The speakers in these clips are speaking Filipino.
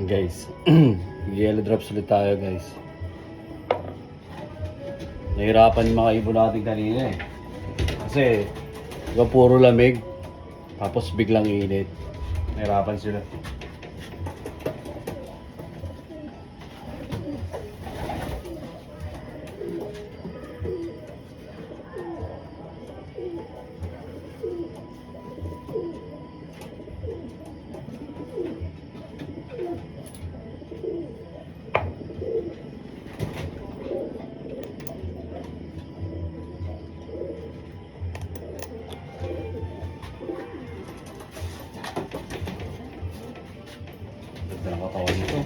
Guys, yellow drops ulit tayo guys. Nahirapan yung mga ibon natin kanina eh. Kasi, diba puro lamig, tapos biglang init. Nahirapan sila. Nakakatawa nito.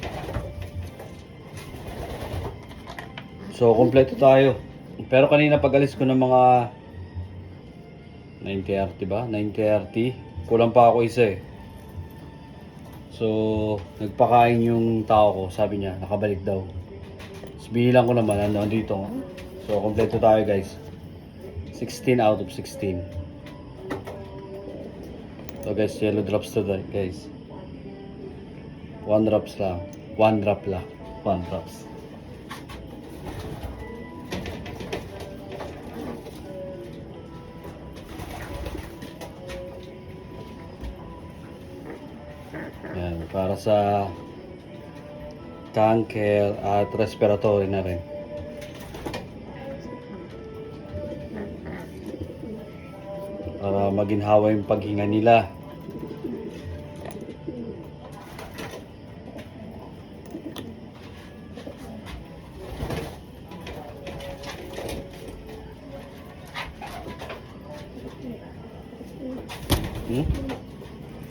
So, kompleto tayo. Pero kanina pag-alis ko ng mga 9:30 ba? 9:30. Kulang pa ako isa eh. So, nagpakain yung tao ko. Sabi niya, nakabalik daw. So, binilang ko naman, andito. So, kompleto tayo guys. 16 out of 16. So guys, yellow drops to that guys. 1 drops lang. 1 drop lang. 1 drops. Yan, para sa cancer at respiratory na rin. Para maginhawa yung paghinga nila.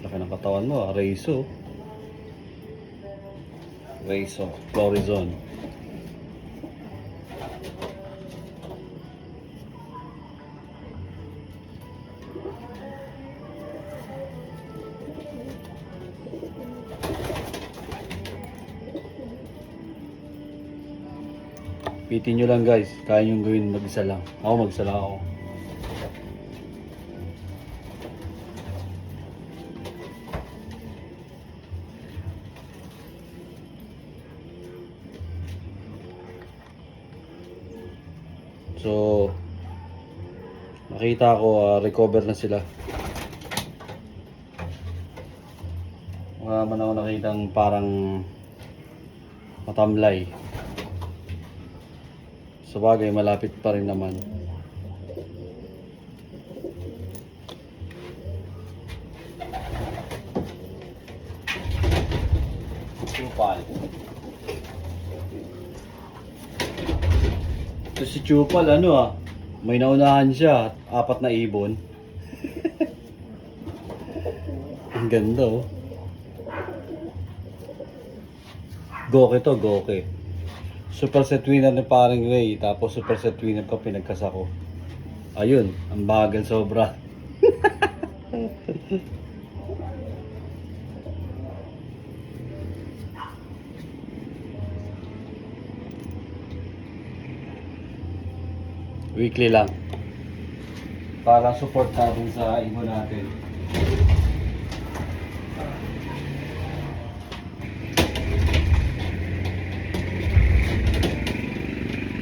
Laki ng katawan mo, Reiso. Reiso, Florizon. Pitin nyo lang guys, kaya nyo gawin mag-isa lang. Ako mag-isa lang ako. So, nakita ko recover na sila. Wala man ako nakitang parang matamlay. Sa bagay, malapit pa rin naman. Chupal. Ito si Chupal, may naunahan siya, 4 na ibon. Ang ganda oh. Goke to, Goke. Super set winner ni parang Ray, tapos super set winner ko pinagkasa ko. Ayun, ang bagal sobra. Weekly lang. Para support natin sa ibon natin.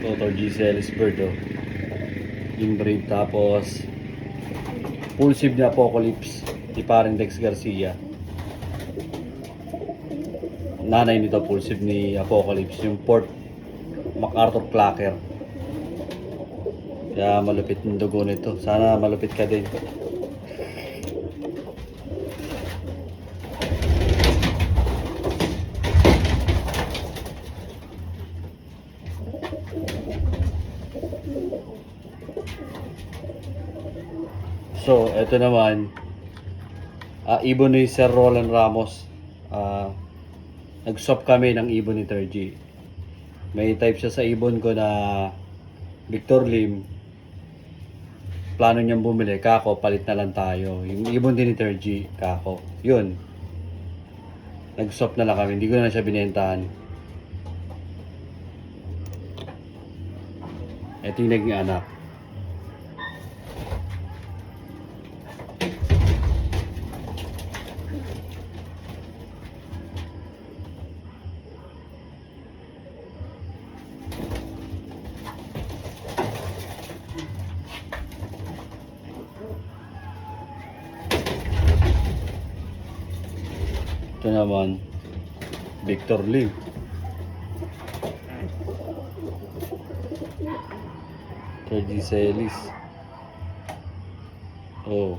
Totor GCLS bird oh. Inbreed, tapos Pulsive ni Apocalypse ni parang Dex Garcia. Nanay nito Pulsive ni Apocalypse, yung Port MacArthur Clacker. Kaya malupit yung dugo nito. Sana malupit ka din. So, eto naman, ibon ni Sir Roland Ramos. Nag-swap kami ng ibon ni Tergy. May type siya sa ibon ko na Victor Lim. Plano niyang bumili, kako, palit na lang tayo. Yung ibon din ni Tergy, kako. Yun. Nag-swap na lang kami, hindi ko na siya binentahan. Ito yung naging anak. naman, Victor Lim. Tergy Celis. Oh.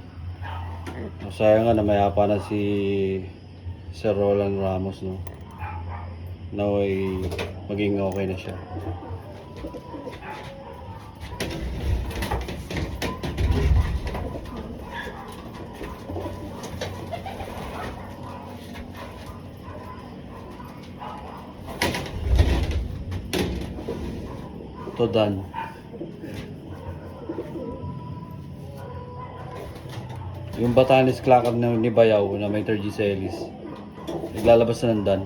Sayang nga na mayapa na si Sir Roland Ramos, no? Naway maging okay na siya. Ito done. Yung Batanes Clacker na ni Bayaw na may Tergy Celis, naglalabas na ng done.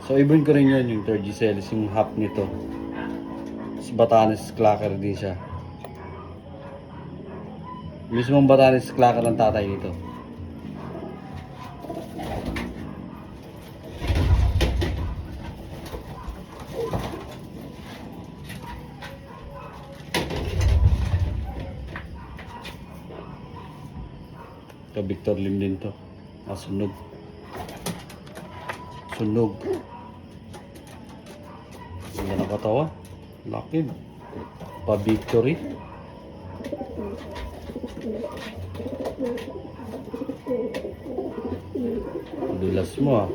So ibon ko rin yun, yung Tergy Celis, yung half nito. Sa Batanes Clacker din siya. Mismong Batanes Clacker ang tatay nito. Ito Victor Lim din to. Sunog. Sunog. Ganda ng katawa. Laki. Pa-victory. Dulas mo ah.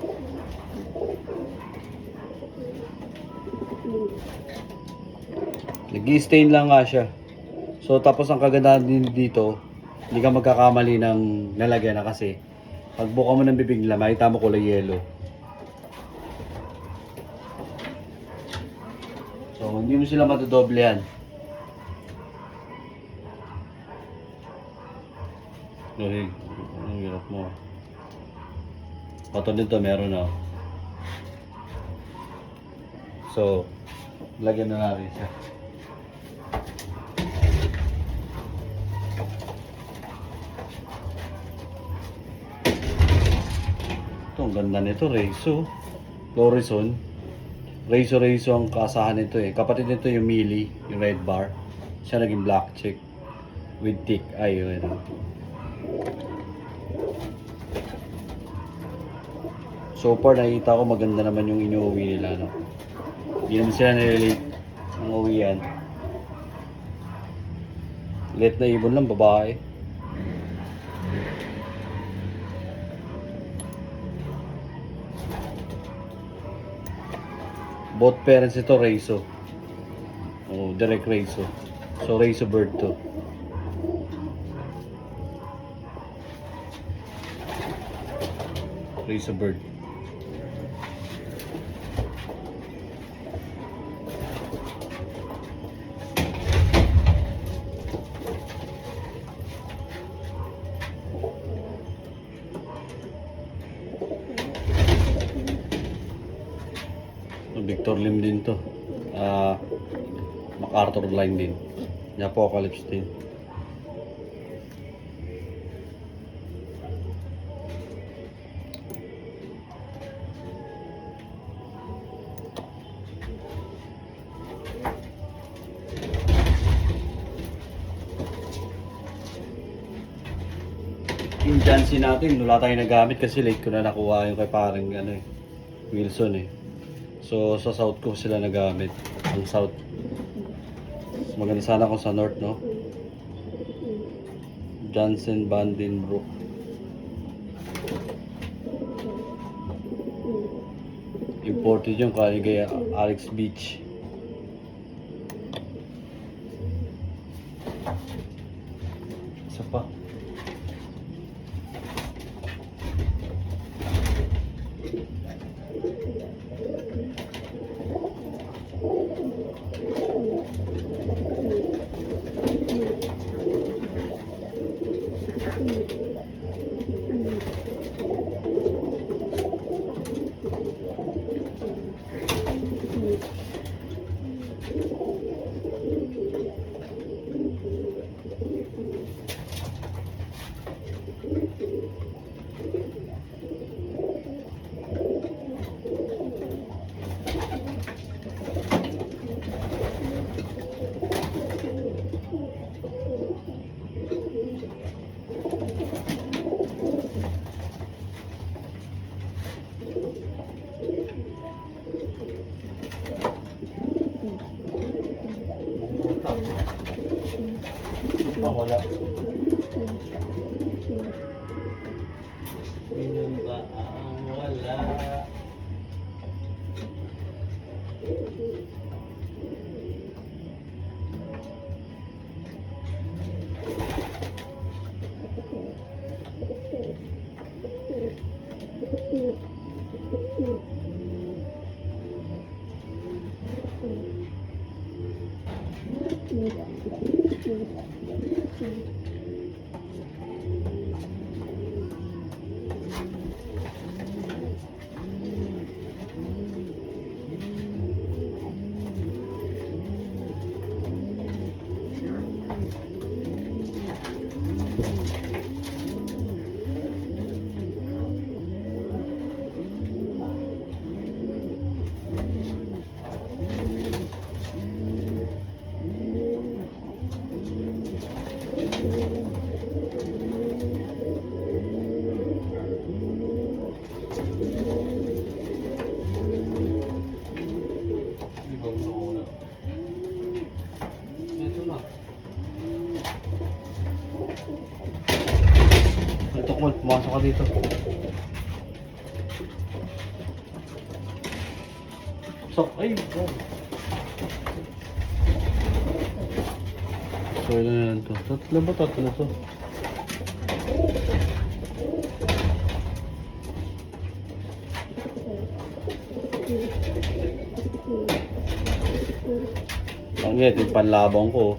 Nag-i-stain lang nga siya. So tapos ang kagandahan din dito, hindi ka magkakamali ng nalagyan na kasi pag buka mo ng bibig nila, makita mo kulay yellow. So hindi mo sila matodoblehan. Ang hirap mo. Patod nito meron na. So lagyan na natin siya. Ito, ang ganda nito, Reiso. Lorison. Reiso ang kaasahan nito eh. Kapatid nito yung Mili, yung red bar. Siya naging black chick. With thick eye, yun. So far, nakikita ko maganda naman yung inuwi nila, no? Hindi naman sila nililate ang uwian. Late na ibon lang, babae. Both parents ito, Reiso. Oh, direct Reiso. So, Reiso bird to. Reiso bird. Victor Lim din to. MacArthur line din. Apocalypse din. Yung Jancy natin, wala tayong nagamit kasi late ko na nakuha yung kay parang Wilson eh. So sa south ko sila nagamit. Ang south. Maganda sana kung sa north, no? Johnson Vandenbroek. Imported yung kaya Alex Beach. Isa pa. wala. Inom ba ang wala? Ito ko, pumasok ka dito. So, ay, oh. So, ilan na lang to? Tatlo ba? Tatlo to. Ang yung panlabang ko.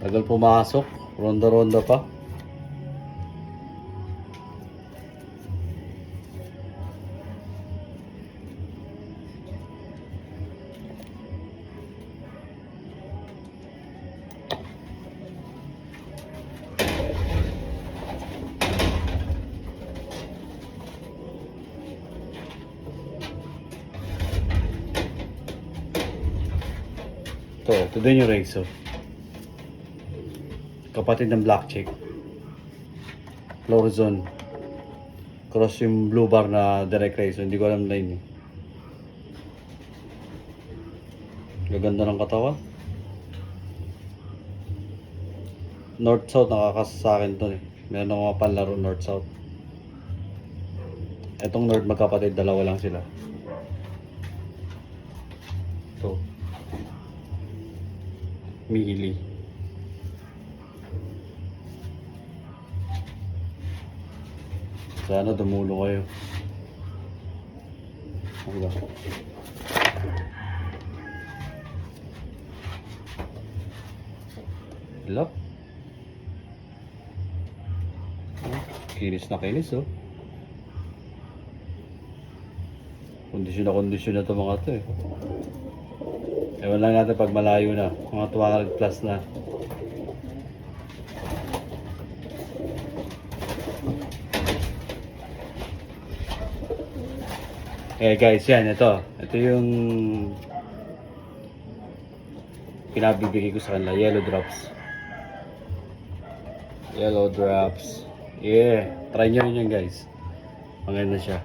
Tagal pumasok. Ronda-ronda pa. Ito din yung Rexo. Kapatid ng Black Chick. Florzone. Cross yung blue bar na direct Rexo. Hindi ko alam na yun eh. Gaganda ng katawan. North-South nakakasa sa akin to eh. Meron akong mga panlaro North-South. Etong North magkapatid, dalawa lang sila. Ito. Mili. Sana dumulo kayo. Hanggang. Lap. Kinis na kinis oh. Kondisyon na ito mga ito eh. Ewan lang natin pag malayo na. Mga 200 plus na. Eh guys, yan. Ito yung pinabibigay ko sa kanila. Yellow drops. Yellow drops. Yeah. Try nyo rin yan guys. Maganda siya.